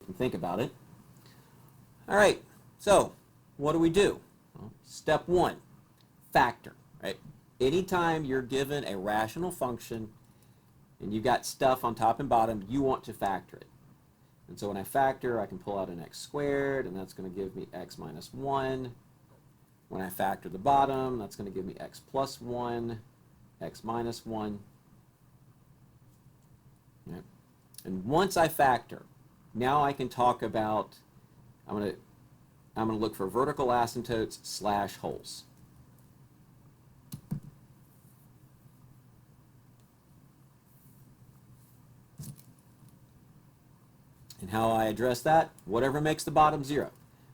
and think about it. All right, so what do we do? Well, step one, factor, right? Anytime you're given a rational function and you've got stuff on top and bottom, you want to factor it. And so when I factor, I can pull out an x squared, and that's going to give me x minus 1. When I factor the bottom, that's going to give me x plus 1, x minus 1. Okay. And once I factor, now I can talk about, I'm going to look for vertical asymptotes slash holes. And how I address that, whatever makes the bottom 0.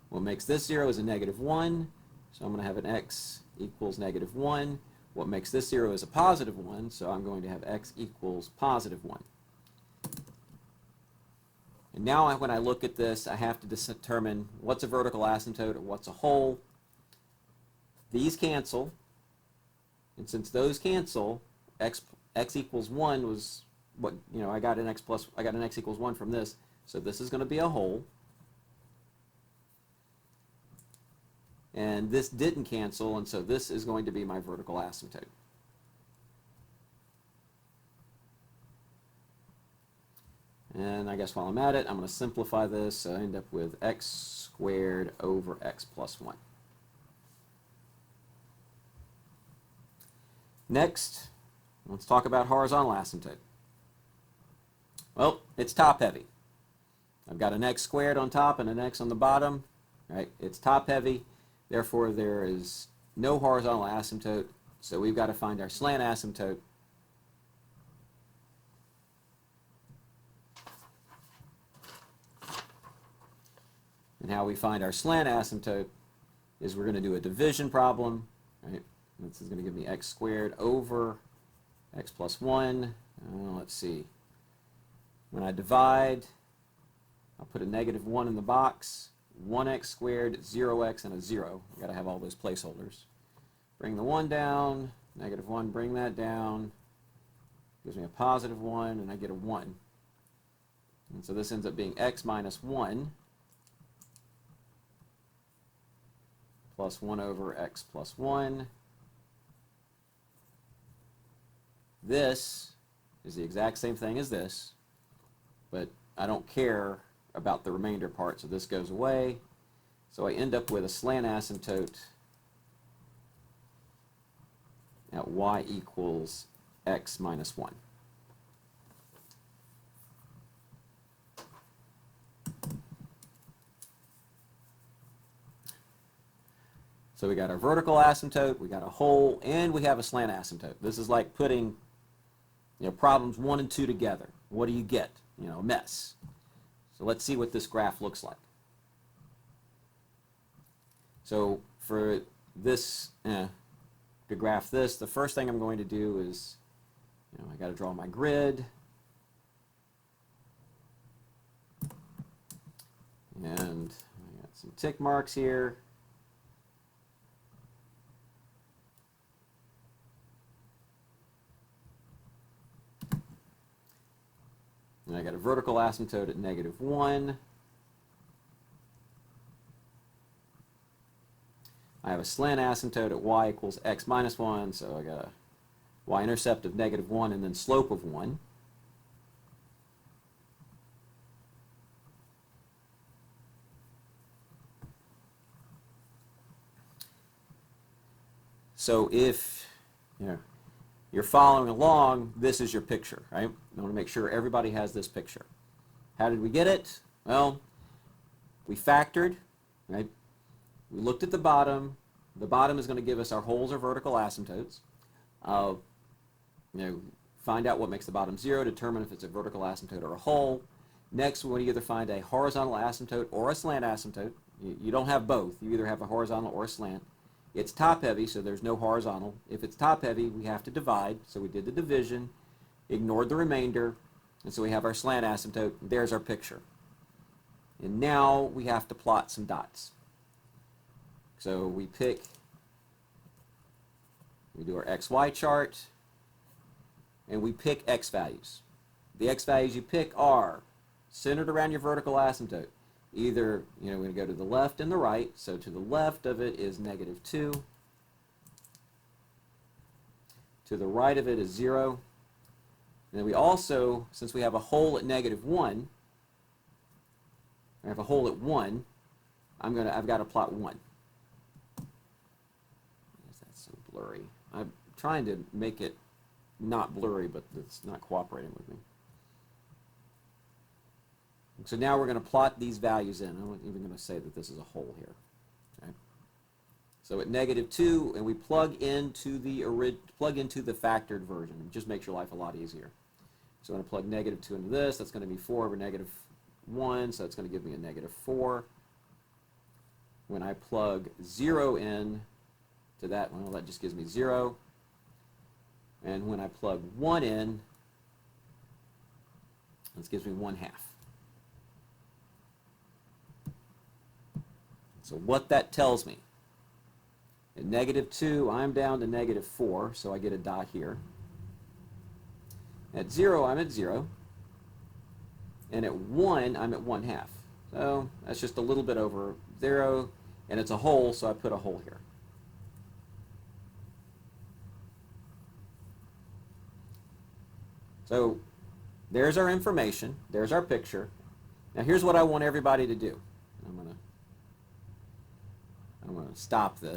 What makes this 0 is a negative 1, so I'm going to have an x equals negative 1. What makes this 0 is a positive 1, so I'm going to have x equals positive 1. And now when I look at this, I have to determine what's a vertical asymptote or what's a hole. These cancel, and since those cancel, x equals 1 was what, I got an x equals 1 from this, so this is going to be a hole. And this didn't cancel, and so this is going to be my vertical asymptote. And I guess while I'm at it, I'm going to simplify this, so I end up with x squared over x plus 1. Next, let's talk about horizontal asymptote. Well, it's top heavy. I've got an x squared on top and an x on the bottom, right? It's top heavy, therefore there is no horizontal asymptote, so we've got to find our slant asymptote. And how we find our slant asymptote is we're going to do a division problem, right? This is going to give me x squared over x plus 1. Let's see. When I divide, I'll put a negative 1 in the box, 1x squared, 0x, and a 0. I've got to have all those placeholders. Bring the 1 down, negative 1, bring that down. Gives me a positive 1, and I get a 1. And so this ends up being x minus 1 plus 1 over x plus 1. This is the exact same thing as this, but I don't care about the remainder part, so this goes away. So I end up with a slant asymptote at y equals x minus 1. So we got our vertical asymptote, we got a hole, and we have a slant asymptote. This is like putting problems 1 and 2 together. What do you get? A mess. So let's see what this graph looks like. So for this, to graph this, the first thing I'm going to do is, I got to draw my grid. And I got some tick marks here. And I got a vertical asymptote at negative 1. I have a slant asymptote at y equals x minus 1, so I got a y-intercept of negative 1 and then slope of 1. So if you're following along, this is your picture, right? I want to make sure everybody has this picture. How did we get it? Well, we factored, right? We looked at the bottom. The bottom is going to give us our holes or vertical asymptotes. Find out what makes the bottom 0, determine if it's a vertical asymptote or a hole. Next, we want to either find a horizontal asymptote or a slant asymptote. You don't have both. You either have a horizontal or a slant. It's top heavy, so there's no horizontal. If it's top heavy, we have to divide. So we did the division, ignored the remainder, and so we have our slant asymptote. There's our picture. And now we have to plot some dots. So we do our XY chart, and we pick X values. The X values you pick are centered around your vertical asymptote. Either, we're going to go to the left and the right. So to the left of it is -2. To the right of it is 0. And then we also, since we have a hole at -1, I have a hole at 1, I've got to plot 1. That's so blurry. I'm trying to make it not blurry, but it's not cooperating with me. So now we're going to plot these values in. I'm not even going to say that this is a hole here. Okay. So at -2, and we plug into the factored version. It just makes your life a lot easier. So I'm going to plug -2 into this. That's going to be 4 over -1, so that's going to give me a -4. When I plug 0 in to that, well, that just gives me 0. And when I plug 1 in, this gives me 1/2. So what that tells me, at -2, I'm down to -4, so I get a dot here. At 0, I'm at 0. And at 1, I'm at 1/2. So that's just a little bit over 0, and it's a hole, so I put a hole here. So there's our information. There's our picture. Now here's what I want everybody to do. I'm going to stop this.